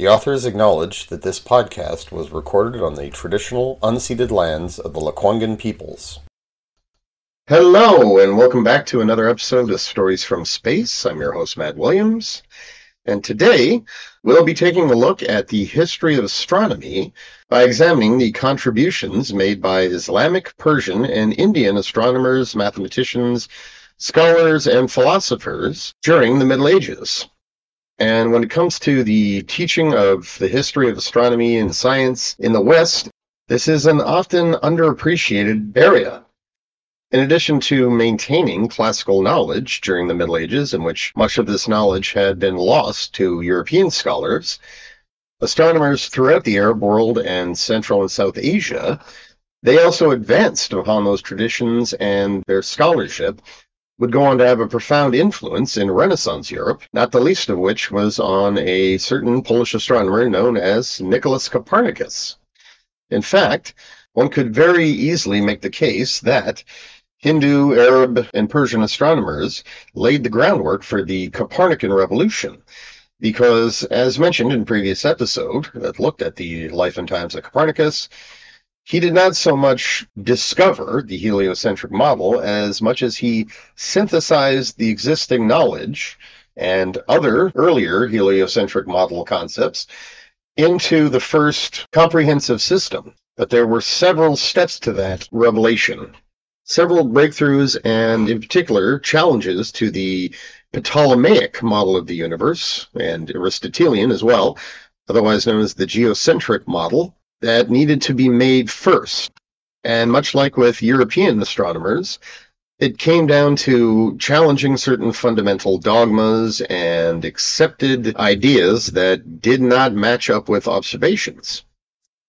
The authors acknowledge that this podcast was recorded on the traditional, unceded lands of the Lekwungen peoples. Hello, and welcome back to another episode of Stories from Space. I'm your host, Matt Williams, and today we'll be taking a look at the history of astronomy by examining the contributions made by Islamic, Persian, and Indian astronomers, mathematicians, scholars, and philosophers during the Middle Ages. And when it comes to the teaching of the history of astronomy and science in the West, this is an often underappreciated area. In addition to maintaining classical knowledge during the Middle Ages, in which much of this knowledge had been lost to European scholars, astronomers throughout the Arab world and Central and South Asia, they also advanced upon those traditions, and their scholarship would go on to have a profound influence in Renaissance Europe, not the least of which was on a certain Polish astronomer known as Nicholas Copernicus. In fact, one could very easily make the case that Hindu, Arab, and Persian astronomers laid the groundwork for the Copernican revolution, because, as mentioned in a previous episode that looked at the life and times of Copernicus, he did not so much discover the heliocentric model as much as he synthesized the existing knowledge and other earlier heliocentric model concepts into the first comprehensive system. But there were several steps to that revelation, several breakthroughs, and in particular challenges to the Ptolemaic model of the universe, and Aristotelian as well, otherwise known as the geocentric model, that needed to be made first. And much like with European astronomers, it came down to challenging certain fundamental dogmas and accepted ideas that did not match up with observations.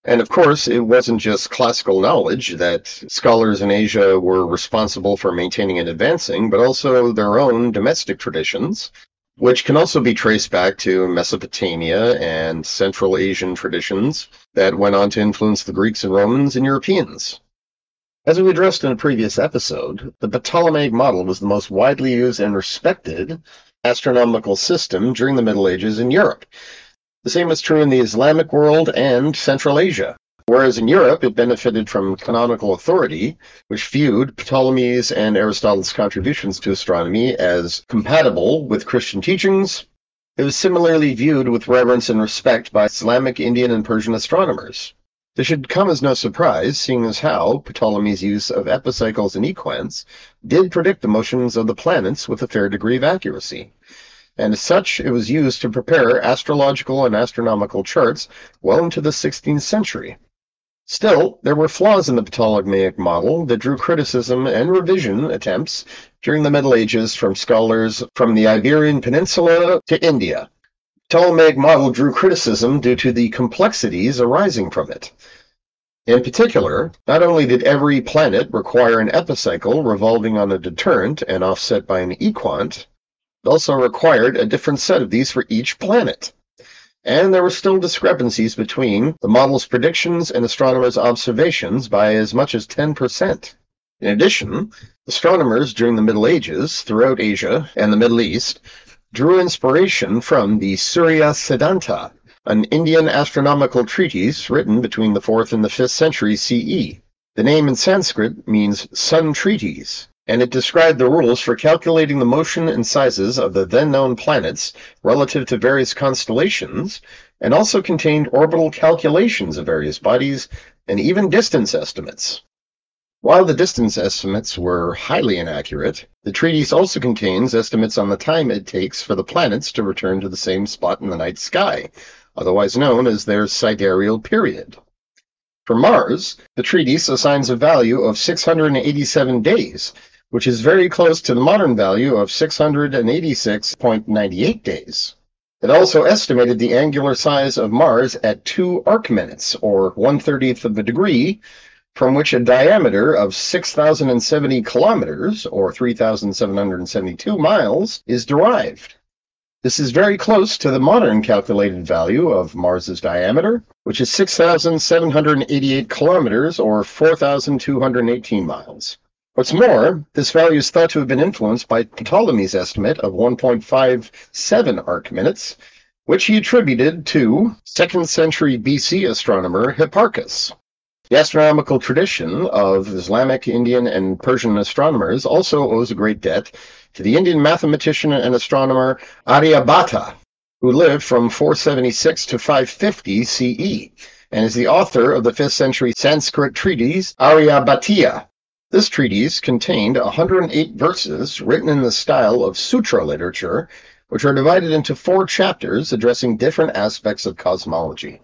And of course, it wasn't just classical knowledge that scholars in Asia were responsible for maintaining and advancing, but also their own domestic traditions, which can also be traced back to Mesopotamia and Central Asian traditions that went on to influence the Greeks and Romans and Europeans. As we addressed in a previous episode, the Ptolemaic model was the most widely used and respected astronomical system during the Middle Ages in Europe. The same was true in the Islamic world and Central Asia. Whereas in Europe, it benefited from canonical authority, which viewed Ptolemy's and Aristotle's contributions to astronomy as compatible with Christian teachings. It was similarly viewed with reverence and respect by Islamic, Indian, and Persian astronomers. This should come as no surprise, seeing as how Ptolemy's use of epicycles and equants did predict the motions of the planets with a fair degree of accuracy. And as such, it was used to prepare astrological and astronomical charts well into the 16th century. Still, there were flaws in the Ptolemaic model that drew criticism and revision attempts during the Middle Ages from scholars from the Iberian Peninsula to India. The Ptolemaic model drew criticism due to the complexities arising from it. In particular, not only did every planet require an epicycle revolving on a deterrent and offset by an equant, it also required a different set of these for each planet. And there were still discrepancies between the model's predictions and astronomers' observations by as much as 10%. In addition, astronomers during the Middle Ages throughout Asia and the Middle East drew inspiration from the Surya Siddhanta, an Indian astronomical treatise written between the 4th and the 5th century CE. The name in Sanskrit means sun treatise, and it described the rules for calculating the motion and sizes of the then-known planets relative to various constellations, and also contained orbital calculations of various bodies and even distance estimates. While the distance estimates were highly inaccurate, the treatise also contains estimates on the time it takes for the planets to return to the same spot in the night sky, otherwise known as their sidereal period. For Mars, the treatise assigns a value of 687 days, which is very close to the modern value of 686.98 days. It also estimated the angular size of Mars at 2 arc minutes, or 1/30th of a degree, from which a diameter of 6,070 kilometers, or 3,772 miles, is derived. This is very close to the modern calculated value of Mars's diameter, which is 6,788 kilometers, or 4,218 miles. What's more, this value is thought to have been influenced by Ptolemy's estimate of 1.57 arc minutes, which he attributed to 2nd century BC astronomer Hipparchus. The astronomical tradition of Islamic, Indian, and Persian astronomers also owes a great debt to the Indian mathematician and astronomer Aryabhata, who lived from 476 to 550 CE, and is the author of the 5th century Sanskrit treatise Aryabhatiya. This treatise contained 108 verses written in the style of sutra literature, which are divided into 4 chapters addressing different aspects of cosmology.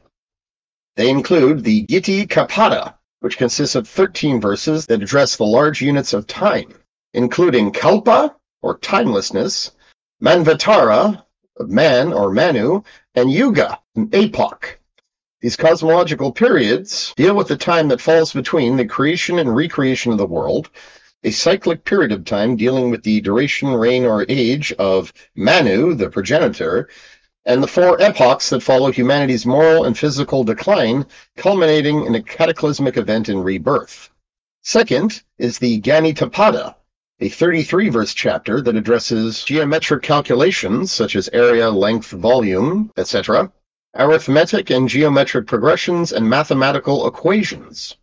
They include the Giti Kapada, which consists of 13 verses that address the large units of time, including Kalpa, or timelessness, Manvatara, of man or Manu, and Yuga, an epoch. These cosmological periods deal with the time that falls between the creation and recreation of the world, a cyclic period of time dealing with the duration, reign, or age of Manu, the progenitor, and the 4 epochs that follow humanity's moral and physical decline, culminating in a cataclysmic event in rebirth. Second is the Ganitapada, a 33-verse chapter that addresses geometric calculations such as area, length, volume, etc., arithmetic and geometric progressions, and mathematical equations.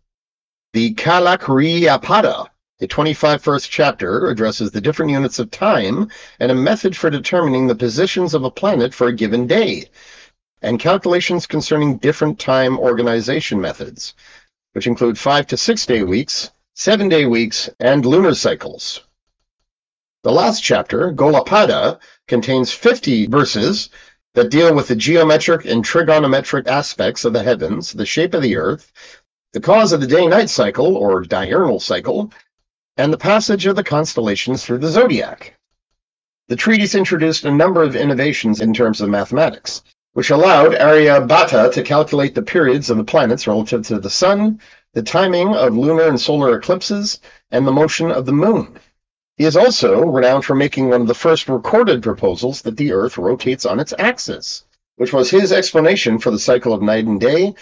The Kalakriyapada, a 25-verse chapter, addresses the different units of time and a method for determining the positions of a planet for a given day, and calculations concerning different time organization methods, which include 5 to 6 day weeks, 7-day weeks, and lunar cycles. The last chapter, Golapada, contains 50 verses that deal with the geometric and trigonometric aspects of the heavens, the shape of the earth, the cause of the day-night cycle, or diurnal cycle, and the passage of the constellations through the zodiac. The treatise introduced a number of innovations in terms of mathematics, which allowed Aryabhata to calculate the periods of the planets relative to the sun, the timing of lunar and solar eclipses, and the motion of the moon. He is also renowned for making one of the first recorded proposals that the Earth rotates on its axis, which was his explanation for the cycle of night and day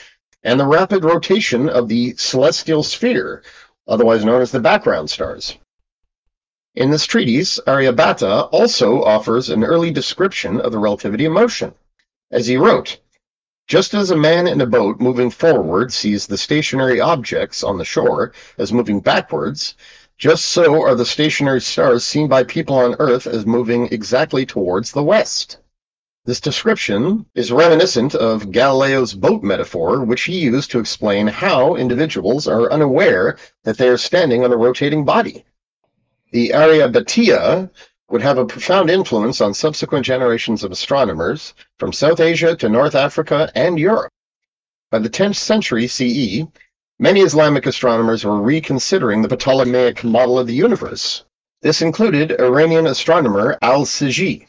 and the rapid rotation of the celestial sphere, otherwise known as the background stars. In this treatise, Aryabhata also offers an early description of the relativity of motion. As he wrote, "Just as a man in a boat moving forward sees the stationary objects on the shore as moving backwards, just so are the stationary stars seen by people on Earth as moving exactly towards the west." This description is reminiscent of Galileo's boat metaphor, which he used to explain how individuals are unaware that they are standing on a rotating body. The Aryabhatiya would have a profound influence on subsequent generations of astronomers from South Asia to North Africa and Europe. By the 10th century CE, many Islamic astronomers were reconsidering the Ptolemaic model of the universe. This included Iranian astronomer al-Siji,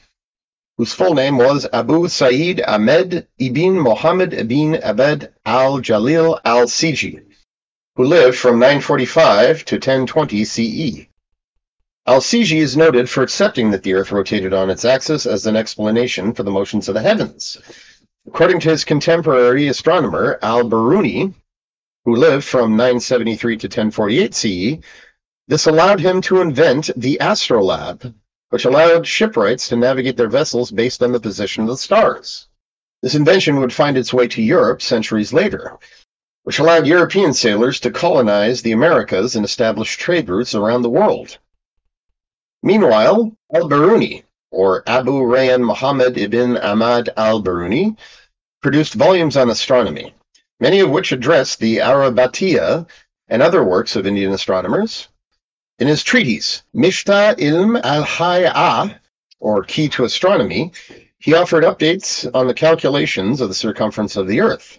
whose full name was Abu Sa'id Ahmed ibn Muhammad ibn Abd al-Jalil al-Siji, who lived from 945 to 1020 CE. Al-Siji is noted for accepting that the Earth rotated on its axis as an explanation for the motions of the heavens. According to his contemporary astronomer al-Biruni, who lived from 973 to 1048 CE, this allowed him to invent the astrolabe, which allowed shipwrights to navigate their vessels based on the position of the stars. This invention would find its way to Europe centuries later, which allowed European sailors to colonize the Americas and establish trade routes around the world. Meanwhile, al-Biruni, or Abu Rayyan Muhammad ibn Ahmad al-Biruni, produced volumes on astronomy, many of which addressed the Aryabhatiya and other works of Indian astronomers. In his treatise, Mishta Ilm al-Hay'a, or Key to Astronomy, he offered updates on the calculations of the circumference of the Earth,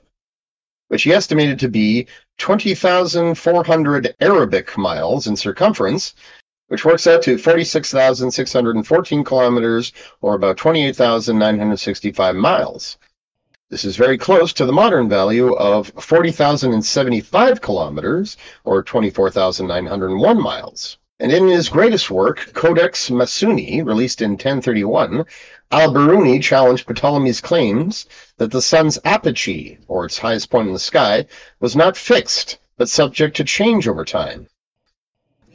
which he estimated to be 20,400 Arabic miles in circumference, which works out to 46,614 kilometers, or about 28,965 miles. This is very close to the modern value of 40,075 kilometers, or 24,901 miles. And in his greatest work, Codex Masuni, released in 1031, al-Biruni challenged Ptolemy's claims that the sun's apogee, or its highest point in the sky, was not fixed, but subject to change over time.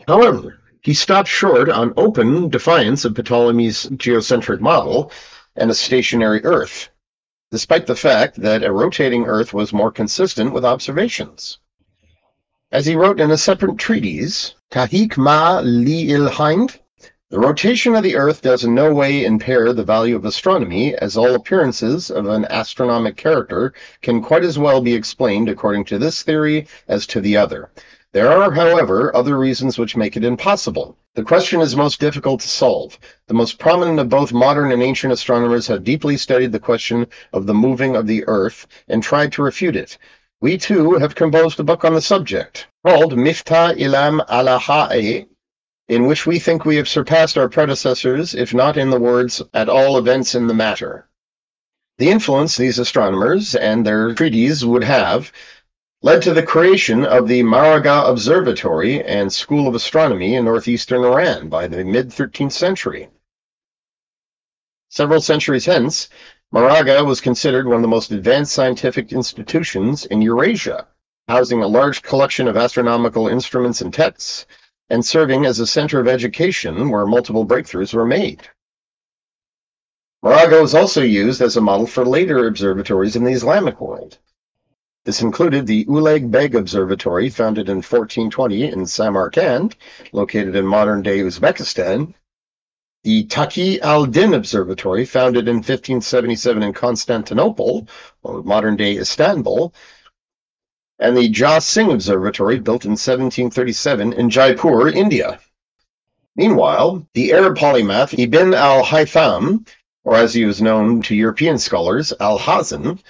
However, he stopped short on open defiance of Ptolemy's geocentric model and a stationary Earth. despite the fact that a rotating Earth was more consistent with observations. As he wrote in a separate treatise, Tahik ma li il-hind, the rotation of the Earth does in no way impair the value of astronomy, as all appearances of an astronomic character can quite as well be explained according to this theory as to the other. There are, however, other reasons which make it impossible. The question is most difficult to solve. The most prominent of both modern and ancient astronomers have deeply studied the question of the moving of the Earth and tried to refute it. We, too, have composed a book on the subject, called Miftah Ilam al-Ha'e, in which we think we have surpassed our predecessors, if not in the words, at all events in the matter. The influence these astronomers and their treatises would have led to the creation of the Maraga Observatory and School of Astronomy in northeastern Iran by the mid-13th century. Several centuries hence, Maraga was considered one of the most advanced scientific institutions in Eurasia, housing a large collection of astronomical instruments and texts, and serving as a center of education where multiple breakthroughs were made. Maraga was also used as a model for later observatories in the Islamic world. This included the Uleg Beg Observatory, founded in 1420 in Samarkand, located in modern-day Uzbekistan, the Taqi al-Din Observatory, founded in 1577 in Constantinople, or modern-day Istanbul, and the Jah Singh Observatory, built in 1737 in Jaipur, India. Meanwhile, the Arab polymath Ibn al-Haytham, or as he was known to European scholars, al-Hazan,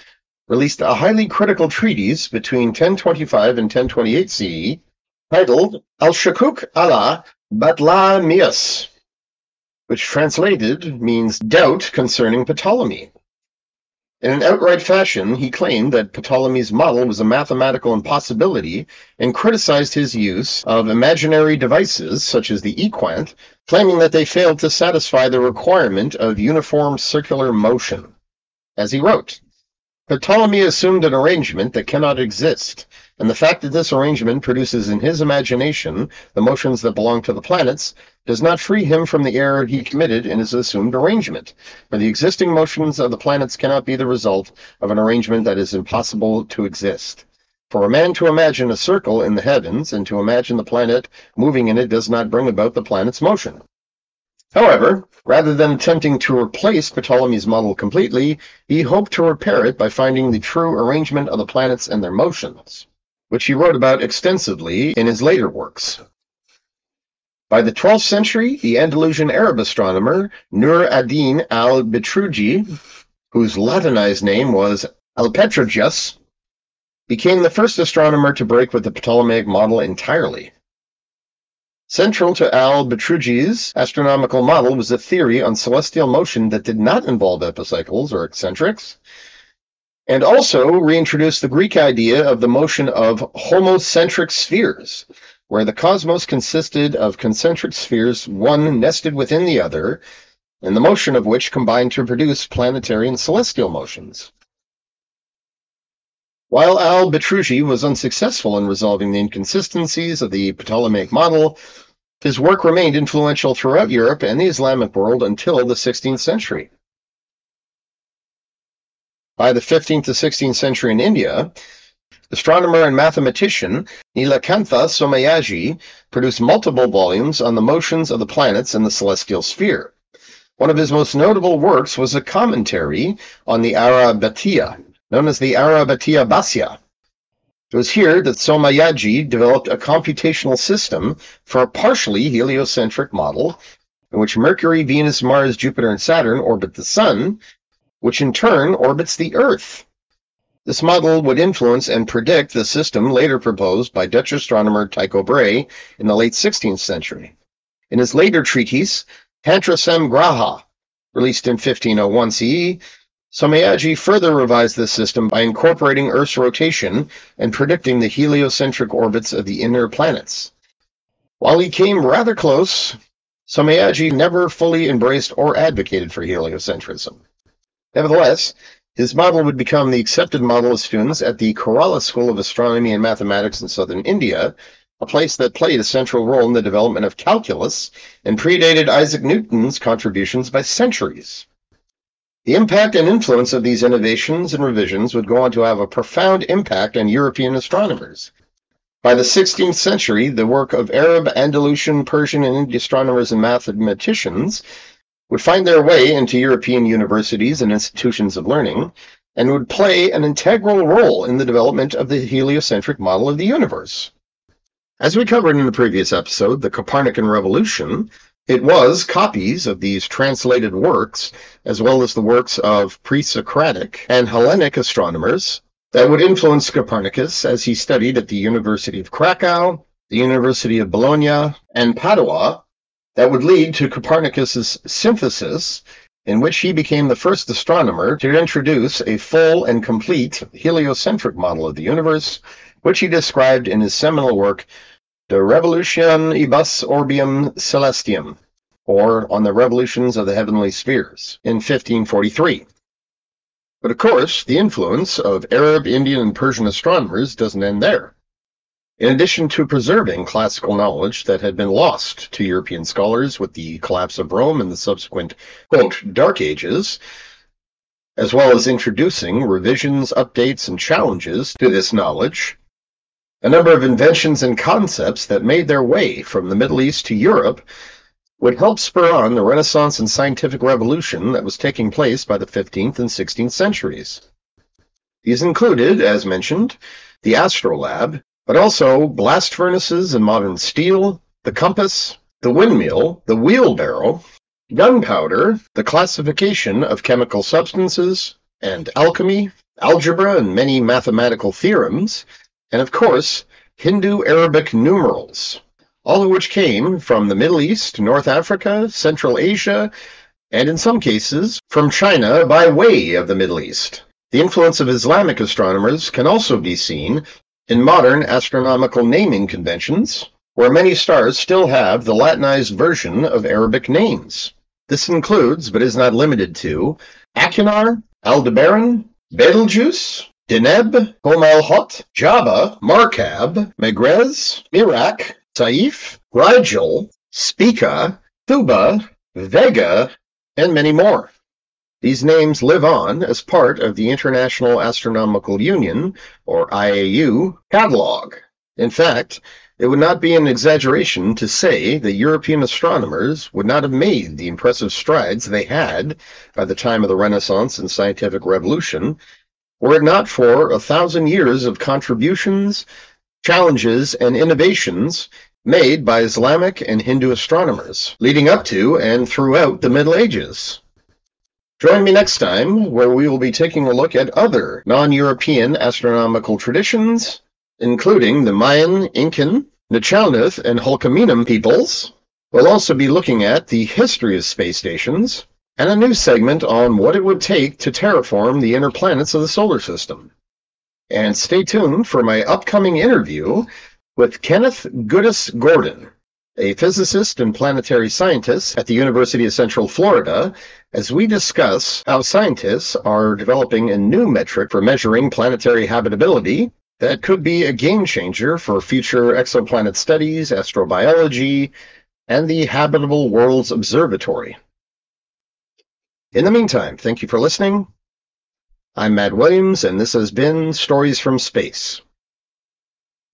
released a highly critical treatise between 1025 and 1028 CE, titled Al-Shakuk ala Batlamiyas, which translated means doubt concerning Ptolemy. In an outright fashion, he claimed that Ptolemy's model was a mathematical impossibility and criticized his use of imaginary devices such as the equant, claiming that they failed to satisfy the requirement of uniform circular motion. As he wrote, Ptolemy assumed an arrangement that cannot exist, and the fact that this arrangement produces in his imagination the motions that belong to the planets does not free him from the error he committed in his assumed arrangement, for the existing motions of the planets cannot be the result of an arrangement that is impossible to exist. For a man to imagine a circle in the heavens and to imagine the planet moving in it does not bring about the planet's motion. However, rather than attempting to replace Ptolemy's model completely, he hoped to repair it by finding the true arrangement of the planets and their motions, which he wrote about extensively in his later works. By the 12th century, the Andalusian Arab astronomer Nur ad-Din al-Bitruji, whose Latinized name was Alpetragius, became the first astronomer to break with the Ptolemaic model entirely. Central to al-Bitruji's astronomical model was a theory on celestial motion that did not involve epicycles or eccentrics, and also reintroduced the Greek idea of the motion of homocentric spheres, where the cosmos consisted of concentric spheres, one nested within the other, and the motion of which combined to produce planetary and celestial motions. While al-Bitruji was unsuccessful in resolving the inconsistencies of the Ptolemaic model, his work remained influential throughout Europe and the Islamic world until the 16th century. By the 15th to 16th century in India, astronomer and mathematician Nilakantha Somayaji produced multiple volumes on the motions of the planets in the celestial sphere. One of his most notable works was a commentary on the Arabatiya, known as the Arabatiya Basya. It was here that Somayaji developed a computational system for a partially heliocentric model in which Mercury, Venus, Mars, Jupiter, and Saturn orbit the Sun, which in turn orbits the Earth. This model would influence and predict the system later proposed by Dutch astronomer Tycho Brahe in the late 16th century. In his later treatise, Tantra Samgraha, released in 1501 CE, Somayaji further revised this system by incorporating Earth's rotation and predicting the heliocentric orbits of the inner planets. While he came rather close, Somayaji never fully embraced or advocated for heliocentrism. Nevertheless, his model would become the accepted model of students at the Kerala School of Astronomy and Mathematics in southern India, a place that played a central role in the development of calculus and predated Isaac Newton's contributions by centuries. The impact and influence of these innovations and revisions would go on to have a profound impact on European astronomers. By the 16th century, the work of Arab, Andalusian, Persian, and Indian astronomers and mathematicians would find their way into European universities and institutions of learning, and would play an integral role in the development of the heliocentric model of the universe. As we covered in the previous episode, the Copernican revolution, it was copies of these translated works, as well as the works of pre-Socratic and Hellenic astronomers, that would influence Copernicus as he studied at the University of Krakow, the University of Bologna, and Padua, that would lead to Copernicus's synthesis, in which he became the first astronomer to introduce a full and complete heliocentric model of the universe, which he described in his seminal work, De Revolutionibus Orbium Celestium, or On the Revolutions of the Heavenly Spheres, in 1543. But of course, the influence of Arab, Indian, and Persian astronomers doesn't end there. In addition to preserving classical knowledge that had been lost to European scholars with the collapse of Rome and the subsequent, quote, Dark Ages, as well as introducing revisions, updates, and challenges to this knowledge, a number of inventions and concepts that made their way from the Middle East to Europe would help spur on the Renaissance and scientific revolution that was taking place by the 15th and 16th centuries. These included, as mentioned, the astrolabe, but also blast furnaces and modern steel, the compass, the windmill, the wheelbarrow, gunpowder, the classification of chemical substances, and alchemy, algebra and many mathematical theorems, and of course, Hindu-Arabic numerals, all of which came from the Middle East, North Africa, Central Asia, and in some cases, from China by way of the Middle East. The influence of Islamic astronomers can also be seen in modern astronomical naming conventions, where many stars still have the Latinized version of Arabic names. This includes, but is not limited to, Achernar, Aldebaran, Betelgeuse, Deneb, Fomalhaut, Jabba, Markab, Megrez, Merak, Saif, Rigel, Spica, Thuba, Vega, and many more. These names live on as part of the International Astronomical Union, or IAU, catalog. In fact, it would not be an exaggeration to say that European astronomers would not have made the impressive strides they had by the time of the Renaissance and scientific revolution, were it not for 1,000 years of contributions, challenges, and innovations made by Islamic and Hindu astronomers, leading up to and throughout the Middle Ages. Join me next time, where we will be taking a look at other non-European astronomical traditions, including the Mayan, Incan, Nechalnuth, and Hulkaminum peoples. We'll also be looking at the history of space stations, and a new segment on what it would take to terraform the inner planets of the solar system. And stay tuned for my upcoming interview with Kenneth Goodis Gordon, a physicist and planetary scientist at the University of Central Florida, as we discuss how scientists are developing a new metric for measuring planetary habitability that could be a game changer for future exoplanet studies, astrobiology, and the Habitable Worlds Observatory. In the meantime, thank you for listening. I'm Matt Williams, and this has been Stories from Space.